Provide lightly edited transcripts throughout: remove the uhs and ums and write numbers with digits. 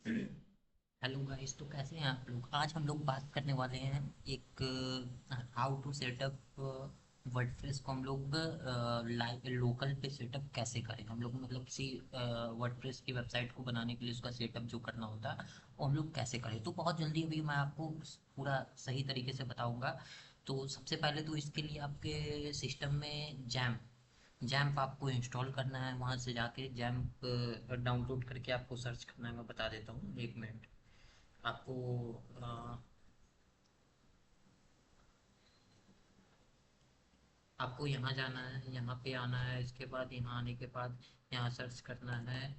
Hello guys, तो कैसे हैं आप लोग। आज हम लोग बात करने वाले हैं एक हाउ टू सेटअप वर्डप्रेस को हम लोग लाइव लोकल पे सेटअप कैसे करें। हम लोग मतलब किसी वर्डप्रेस की वेबसाइट को बनाने के लिए उसका सेटअप जो करना होता है वो हम लोग कैसे करें। तो बहुत जल्दी अभी मैं आपको पूरा सही तरीके से बताऊंगा। तो सबसे पहले तो इसके लिए आपके सिस्टम में जैम्प आपको इंस्टॉल करना है। वहाँ से जाके जैम्प डाउनलोड करके आपको सर्च करना है। मैं बता देता हूँ, एक मिनट। आपको अ, आपको यहाँ जाना है, यहाँ पे आना है। इसके बाद यहाँ आने के बाद यहाँ सर्च करना है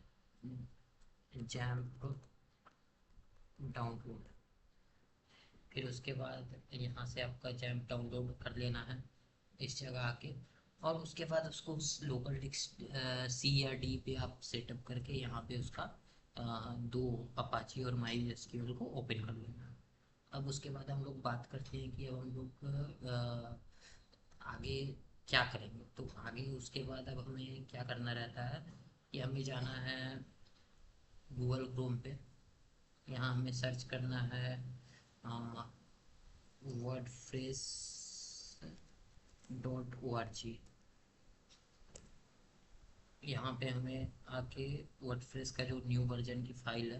जैम्प डाउनलोड। फिर उसके बाद यहाँ से आपका जैम्प डाउनलोड कर लेना है इस जगह आके। और उसके बाद उसको लोकल डिस्क सी या डी पे आप सेटअप करके यहाँ पे उसका दो अपाची और माई एसक्यूएल को ओपन कर लेना है। अब उसके बाद हम लोग बात करते हैं कि अब हम लोग आगे क्या करेंगे। तो आगे उसके बाद अब हमें क्या करना रहता है कि हमें जाना है गूगल क्रोम पे। यहाँ हमें सर्च करना है वर्डप्रेस .org। यहाँ पे हमें आके वर्डप्रेस का जो न्यू वर्जन की फाइल है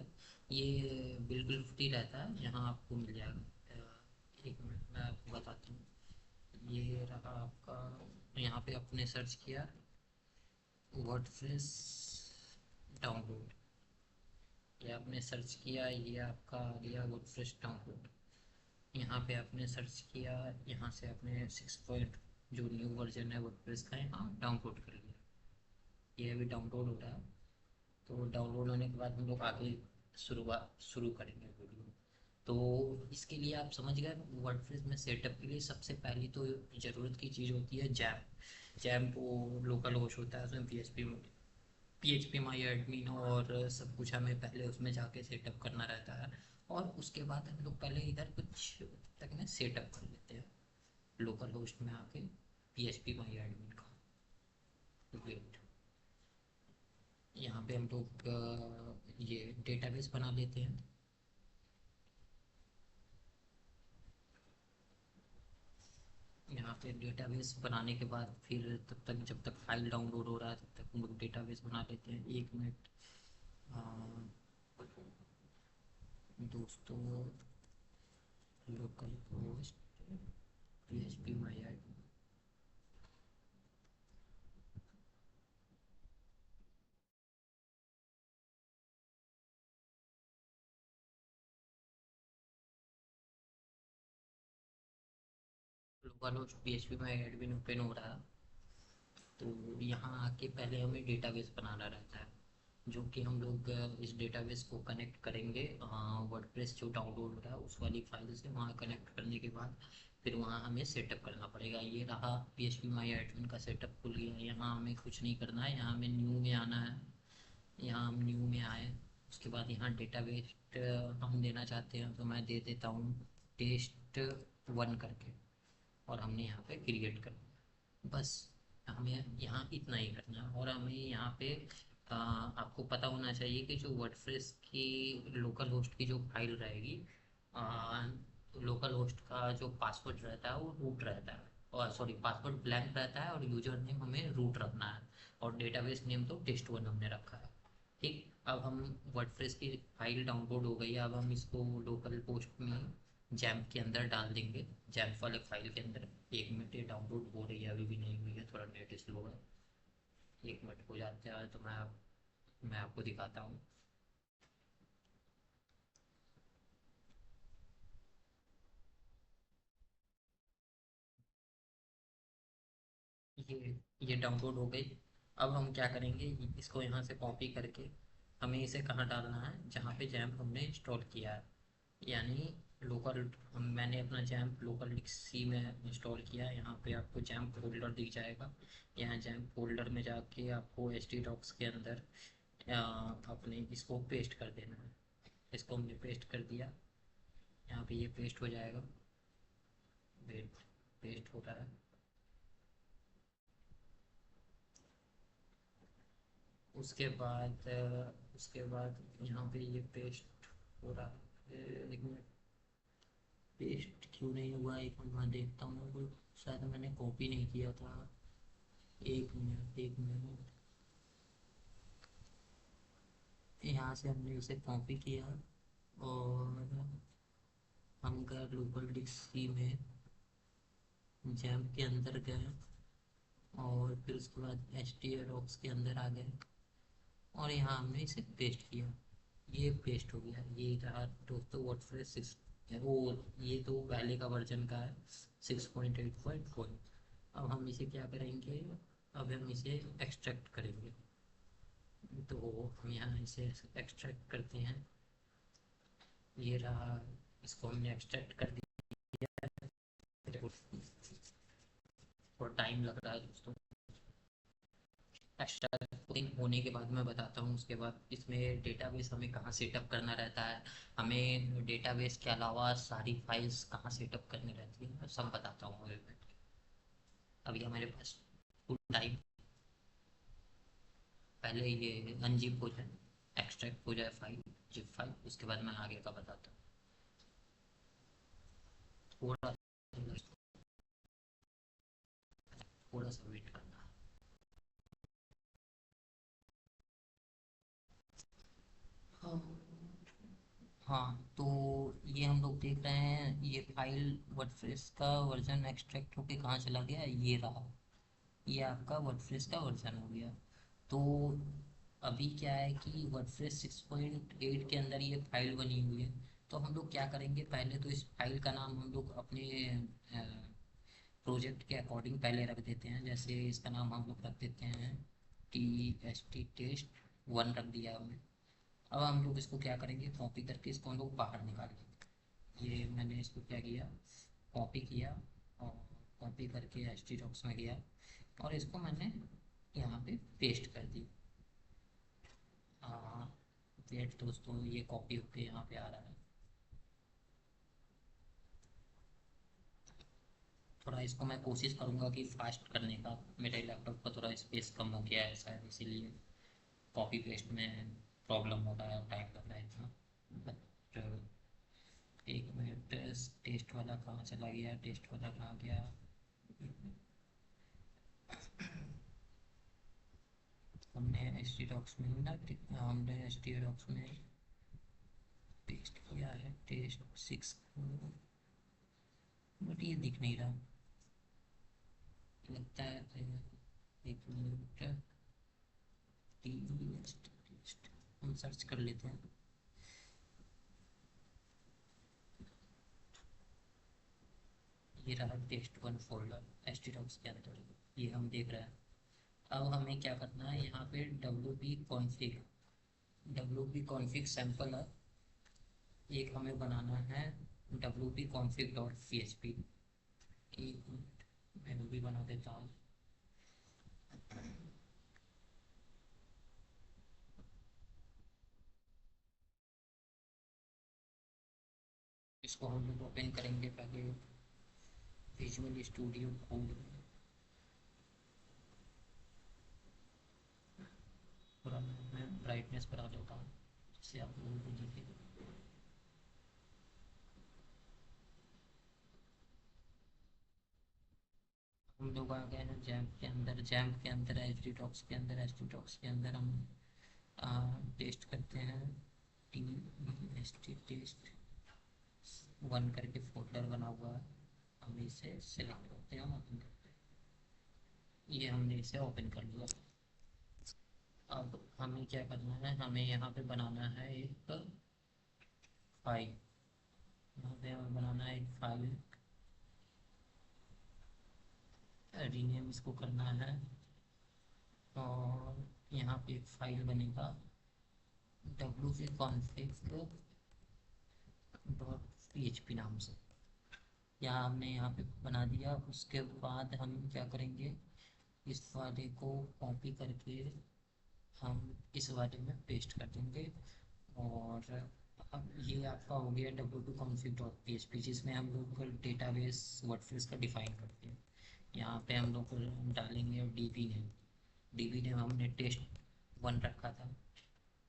ये बिल्कुल फ्री रहता है, यहाँ आपको मिल जाएगा। एक मिनट मैं आपको बताता हूँ। ये रहा आपका, यहाँ पे आपने सर्च किया वर्डप्रेस डाउनलोड। ये आपने सर्च किया, ये आपका आ गया वर्डप्रेस डाउनलोड। यहाँ पे आपने सर्च किया, यहाँ से आपने 6 पॉइंट जो न्यू वर्जन है वर्डप्रेस का यहाँ डाउनलोड कर लिया। ये अभी डाउनलोड हो रहा है। तो डाउनलोड होने के बाद हम लोग आगे शुरू करेंगे वीडियो। तो इसके लिए आप समझ गए, वर्डप्रेस में सेटअप के लिए सबसे पहली तो ज़रूरत की चीज़ होती है जैम। जैम वो लोकल होस्ट होता है, उसमें पीएचपी माई एडमिन और सब कुछ हमें पहले उसमें जाके सेटअप करना रहता है। और उसके बाद हम लोग पहले इधर कुछ तक में सेटअप कर लेते हैं लोकल होस्ट में आके पीएचपी माई एडमिन का। वेट, यहाँ पे हम लोग ये डेटाबेस बना लेते हैं। यहाँ पे डेटाबेस बनाने के बाद फिर तब तक जब तक फाइल डाउनलोड हो रहा है तब तक हम लोग डेटाबेस बना लेते हैं। एक मिनट दोस्तों, लोकल होस्ट पीएचपी माई एडमिन। लोकल होस्ट पीएचपी में एडमिन ओपन हो रहा है। तो यहाँ आके पहले हमें डेटाबेस बनाना रहता है, जो कि हम लोग इस डेटाबेस को कनेक्ट करेंगे वर्डप्रेस जो डाउनलोड हो रहा है उस वाली फाइल से। वहाँ कनेक्ट करने के बाद फिर वहाँ हमें सेटअप करना पड़ेगा। ये रहा पी एच पी माई एडमिन का सेटअप खुल गया। यहाँ हमें कुछ नहीं करना है, यहाँ हमें न्यू में आना है। यहाँ हम न्यू में आए, उसके बाद यहाँ डेटाबेस हम देना चाहते हैं तो मैं दे देता हूँ टेस्ट 1 करके। और हमने यहाँ पे क्रिएट कर दिया। बस हमें यहाँ इतना ही करना है। और हमें यहाँ पे आपको पता होना चाहिए कि जो वर्डप्रेस की लोकल होस्ट की जो फाइल रहेगी, लोकल होस्ट का जो पासवर्ड रहता है वो रूट रहता है, और सॉरी पासवर्ड ब्लैंक रहता है, और यूजर नेम हमें रूट रखना है। और डेटाबेस नेम तो टेस्ट 1 हमने रखा है। ठीक, अब हम वर्डप्रेस की फाइल डाउनलोड हो गई है, अब हम इसको लोकल होस्ट में जैम्प के अंदर डाल देंगे, जैम्प वाले फाइल के अंदर। एक मिनट, ये डाउनलोड हो रही है, अभी भी नहीं हुई है, थोड़ा नेट स्लो है। एक मिनट हो जाता है तो मैं आपको दिखाता हूँ। ये डाउनलोड हो गई। अब हम क्या करेंगे, इसको यहाँ से कॉपी करके हमें इसे कहाँ डालना है, जहाँ पे जैम्प हमने इंस्टॉल किया है। यानी लोकल, मैंने अपना जैम्प लोकल सी में इंस्टॉल किया है। यहाँ पे आपको जैम्प फोल्डर दिख जाएगा। यहाँ जैम्प फोल्डर में जाके आपको एच टी डॉक्स के अंदर अपने इसको पेस्ट कर देना है। इसको हमने पेस्ट कर दिया, यहाँ पे ये पेस्ट हो जाएगा। वेट, पेस्ट हो रहा है। उसके बाद यहाँ पे ये पेस्ट हो रहा है। एक मिनट, पेस्ट क्यों नहीं हुआ, एक मिनट मैं देखता हूँ, शायद मैंने कॉपी नहीं किया था। एक मिनट एक मिनट, यहाँ से हमने इसे कॉपी किया और हम गए लोकल डिस्क सी में, जैम के अंदर गए और फिर उसके बाद एच टी डॉक्स के अंदर आ गए और यहाँ हमने इसे पेस्ट किया। ये पेस्ट हो गया, ये रहा दोस्तों वर्डप्रेस 6। वो ये तो पहले का वर्जन का है 6.8.4। अब हम इसे क्या करेंगे, अब हम इसे एक्सट्रैक्ट करेंगे। तो हम यहाँ इसे एक्सट्रैक्ट करते हैं, ये रहा, इसको हमने एक्सट्रैक्ट कर दिया। थोड़ा टाइम लग रहा है दोस्तों, एक्स्ट्रा होने के बाद मैं बताता हूँ। उसके बाद इसमें डेटाबेस हमें कहाँ सेटअप करना रहता है, हमें डेटाबेस के अलावा सारी फाइल्स कहाँ सेटअप करनी रहती है, मैं सब बताता हूँ। अभी हमारे पास फुल टाइम, पहले ये अनजिप हो जाए, एक्सट्रैक्ट हो जाए फाइल, जिप फाइल, उसके बाद मैं आगे का बताता हूँ। थोड़ा सा वेट करना। हाँ हाँ, तो ये हम लोग देख रहे हैं, ये फाइल वर्डप्रेस का वर्जन एक्सट्रैक्ट होके कहाँ चला गया, ये रहा, ये आपका वर्डप्रेस का वर्जन हो गया। तो अभी क्या है कि वर्डप्रेस 6.8 के अंदर ये फाइल बनी हुई है। तो हम लोग क्या करेंगे, पहले तो इस फाइल का नाम हम लोग अपने प्रोजेक्ट के अकॉर्डिंग पहले रख देते हैं। जैसे इसका नाम हम लोग रख देते हैं T S T test one रख दिया हमने। अब हम लोग इसको क्या करेंगे, कॉपी करके इसको हम लोग बाहर निकालेंगे। ये मैंने इसको क्या किया, कॉपी किया और कॉपी करके एच टी डॉक्स में गया और इसको मैंने यहाँ पे पेस्ट कर दी। हाँ, वेट दोस्तों, ये कॉपी होके यहाँ पे आ रहा है। थोड़ा इसको मैं कोशिश करूँगा कि फास्ट करने का, मेरे लैपटॉप का थोड़ा स्पेस कम हो गया है शायद, इसीलिए कॉपी पेस्ट में प्रॉब्लम हो रहा है, टाइम लग रहा है इतना। बट एक मिनट, टेस्ट वाला कहाँ चला गया, टेस्ट वाला कहाँ गया। हमने एच टी डॉक्स में ही ना, हमने एच टी डॉक्स में पेस्ट किया है टेस्ट 6 को, बट ये दिख नहीं रहा, लगता है। एक मिनट, टेस्ट हम सर्च कर लेते हैं। ये रहा test one folder H T docs के अंदर, ये हम देख रहे हैं। अब हमें क्या करना है, यहाँ पे डब्ल्यू पी कॉन्फिग सैम्पल है, एक हमें बनाना है W P config dot P H P. एक मिनट, मैं वो भी बना देता हूँ। इसको हम लोग ओपन करेंगे पहले विजुअल स्टूडियो कोड। थोड़ा मैं ब्राइटनेस बढ़ा देता हूँ जिससे आप लोगों को दिखे। हम लोग आ गए हैं जैम्प के अंदर, जैम्प के अंदर एच डी टॉक्स के अंदर, एच डी टॉक्स के अंदर हम टेस्ट करते हैं, T S T test one करके फोल्डर बना हुआ है। हम इसे सेलेक्ट करते हैं, ओपन करते हैं, ये हमने इसे ओपन कर लिया। अब हमें क्या करना है, हमें यहाँ पे बनाना है एक फाइल, यहाँ पे हमें बनाना है एक फाइल, रीनेम इसको करना है और यहाँ पे एक फाइल बनेगा W C config dot P H P नाम से। यहाँ हमने यहाँ पे बना दिया। उसके बाद हम क्या करेंगे, इस वाले को कॉपी करके हम इस वाले में पेस्ट कर देंगे। और अब ये आपका हो गया W two config dot P H P, जिसमें हम लोग डेटाबेस वर्डप्रेस का डिफ़ाइन करते हैं। यहाँ पे हम लोग डालेंगे D P name, D P name हमने टेस्ट वन रखा था।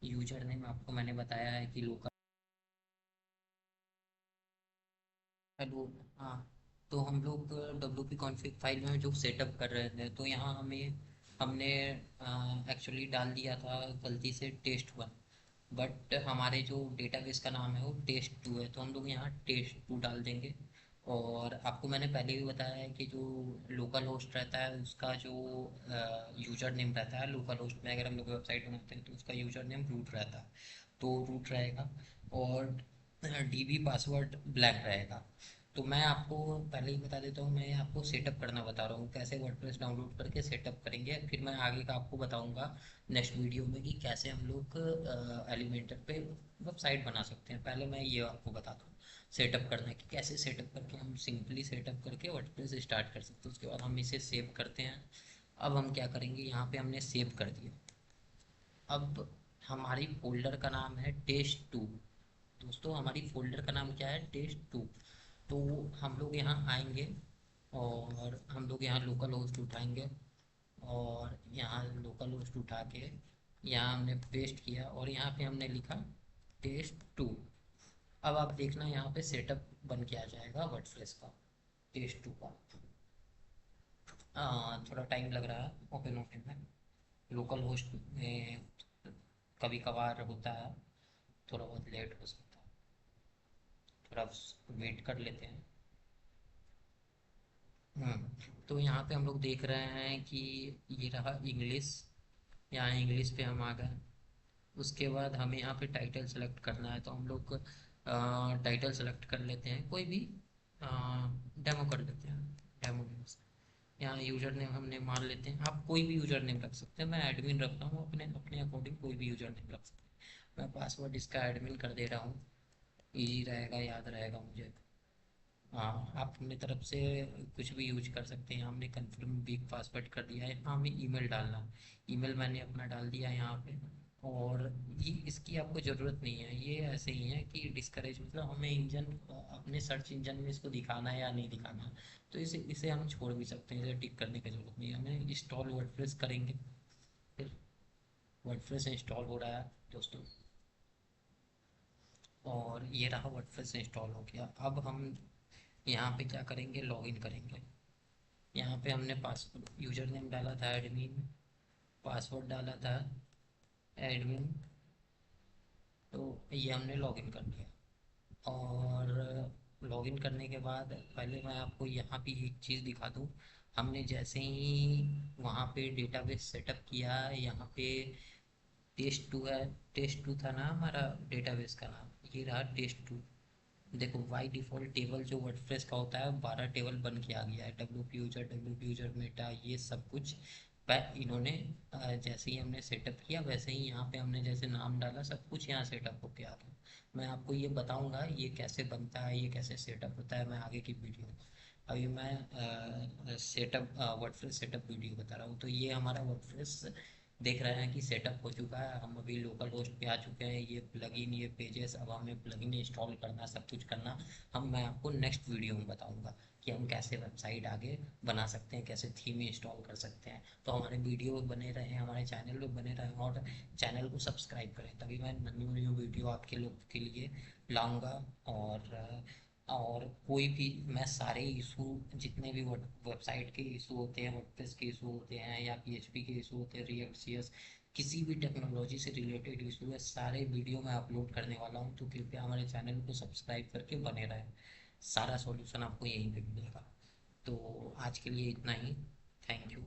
यूजर नेम आपको मैंने बताया है कि लोकल हेलो। हाँ, तो हम लोग डब्ल्यू पी कॉन्फ़िग फाइल में जो सेटअप कर रहे थे, तो यहाँ हमने एक्चुअली डाल दिया था गलती से टेस्ट वन। बट हमारे जो डेटाबेस का नाम है वो टेस्ट टू है, तो हम लोग यहाँ टेस्ट टू डाल देंगे। और आपको मैंने पहले भी बताया है कि जो लोकल होस्ट रहता है उसका जो यूज़र नेम रहता है, लोकल होस्ट में अगर हम लोग वेबसाइट बनाते हैं तो उसका यूज़र नेम रूट रहता है, तो रूट रहेगा। और डीबी पासवर्ड ब्लैंक रहेगा। तो मैं आपको पहले ही बता देता हूँ, मैं आपको सेटअप करना बता रहा हूँ कैसे वर्डप्रेस डाउनलोड करके सेटअप करेंगे, फिर मैं आगे का आपको बताऊँगा नेक्स्ट वीडियो में कि कैसे हम लोग एलिमेंटर पे वेबसाइट बना सकते हैं। पहले मैं ये आपको बता दूँ सेटअप करना कि कैसे सेटअप करके हम सिंपली सेटअप करके वर्डप्रेस स्टार्ट कर सकते हैं। उसके बाद हम इसे सेव करते हैं। अब हम क्या करेंगे, यहाँ पे हमने सेव कर दिया। अब हमारी फोल्डर का नाम है टेस्ट टू। दोस्तों, हमारी फोल्डर का नाम क्या है, टेस्ट टू। तो हम लोग यहाँ आएंगे और हम लोग यहाँ लोकल होस्ट उठाएंगे, और यहाँ लोकल होस्ट उठा के यहाँ हमने पेस्ट किया और यहाँ पे हमने लिखा टेस्ट टू। अब आप देखना यहाँ पे सेटअप बन के आ जाएगा वर्डप्रेस का, टेस्ट टू का। थोड़ा टाइम लग रहा है ओपन होने में, लोकल होस्ट में कभी कभार होता है, थोड़ा बहुत लेट हो सकता है, थोड़ा वेट कर लेते हैं। तो यहाँ पे हम लोग देख रहे हैं कि ये रहा इंग्लिश। यहाँ इंग्लिश पे हम आ गए। उसके बाद हमें यहाँ पे टाइटल सेलेक्ट करना है, तो हम लोग टाइटल सेलेक्ट कर लेते हैं कोई भी, डेमो कर लेते हैं, डेमो। यहाँ यूज़र नेम हमने मान लेते हैं, आप कोई भी यूज़र नेम रख सकते हैं, मैं एडमिन रख रहा हूँ, अपने अपने अकॉर्डिंग कोई भी यूज़र नेम रख सकते हैं। मैं पासवर्ड इसका एडमिन कर दे रहा हूँ, इजी रहेगा, याद रहेगा मुझे। हाँ, आप अपनी तरफ से कुछ भी यूज कर सकते हैं। हमने कन्फर्म वीक पासवर्ड कर दिया है, हाँ हमें ईमेल डालना है। ईमेल मैंने अपना डाल दिया है यहाँ पे। और ये इसकी आपको ज़रूरत नहीं है, ये ऐसे ही है कि डिस्करेज, मतलब हमें इंजन, अपने सर्च इंजन में इसको दिखाना है या नहीं दिखाना है, तो इसे इसे हम छोड़ भी सकते हैं, इसे टिक करने की ज़रूरत नहीं है। हमें इंस्टॉल वर्डप्रेस करेंगे, फिर वर्डप्रेस इंस्टॉल हो रहा है दोस्तों, और ये रहा वर्डप्रेस इंस्टॉल हो गया। अब हम यहाँ पे क्या करेंगे, लॉगिन करेंगे। यहाँ पे हमने पासवर्ड यूजर नेम डाला था एडमिन, पासवर्ड डाला था एडमिन, तो ये हमने लॉगिन कर लिया। और लॉगिन करने के बाद पहले मैं आपको यहाँ पे एक चीज़ दिखा दूँ। हमने जैसे ही वहाँ पे डेटाबेस सेटअप किया, यहाँ पे टेस्ट टू है, टेस्ट टू था ना हमारा डेटाबेस का नाम, ये रहा टेस्ट टू। देखो बाई डिफ़ॉल्ट टेबल जो वर्डप्रेस का होता है 12 टेबल बन के आ गया है, डब्ल्यू पी यूजर मेटा, ये सब कुछ इन्होंने जैसे ही हमने सेटअप किया वैसे ही यहाँ पे हमने जैसे नाम डाला सब कुछ यहाँ सेटअप होके आ गया। मैं आपको ये बताऊँगा ये कैसे बनता है, ये कैसे सेटअप होता है, मैं आगे की वीडियो में। अभी मैं सेटअप वर्डप्रेस सेटअप वीडियो बता रहा हूँ। तो ये हमारा वर्डप्रेस देख रहे हैं कि सेटअप हो चुका है, हम अभी लोकल होस्ट पे आ चुके हैं। ये प्लगइन, ये पेजेस, अब हमें प्लगइन इंस्टॉल करना, सब कुछ करना हम मैं आपको नेक्स्ट वीडियो में बताऊंगा कि हम कैसे वेबसाइट आगे बना सकते हैं, कैसे थीम इंस्टॉल कर सकते हैं। तो हमारे वीडियो बने रहें, हमारे चैनल पे बने रहें, और चैनल को सब्सक्राइब करें, तभी मैं न्यू न्यू वीडियो आपके लोग के लिए लाऊंगा। और कोई भी, मैं सारे इशू, जितने भी वेबसाइट के इशू होते हैं, वर्डप्रेस के इशू होते हैं, या पीएचपी के इशू होते हैं, रिएक्ट सीएस, किसी भी टेक्नोलॉजी से रिलेटेड इशू है, सारे वीडियो मैं अपलोड करने वाला हूँ। तो कृपया हमारे चैनल को सब्सक्राइब करके बने रहें, सारा सॉल्यूशन आपको यहीं पे मिलेगा। तो आज के लिए इतना ही। Thank you.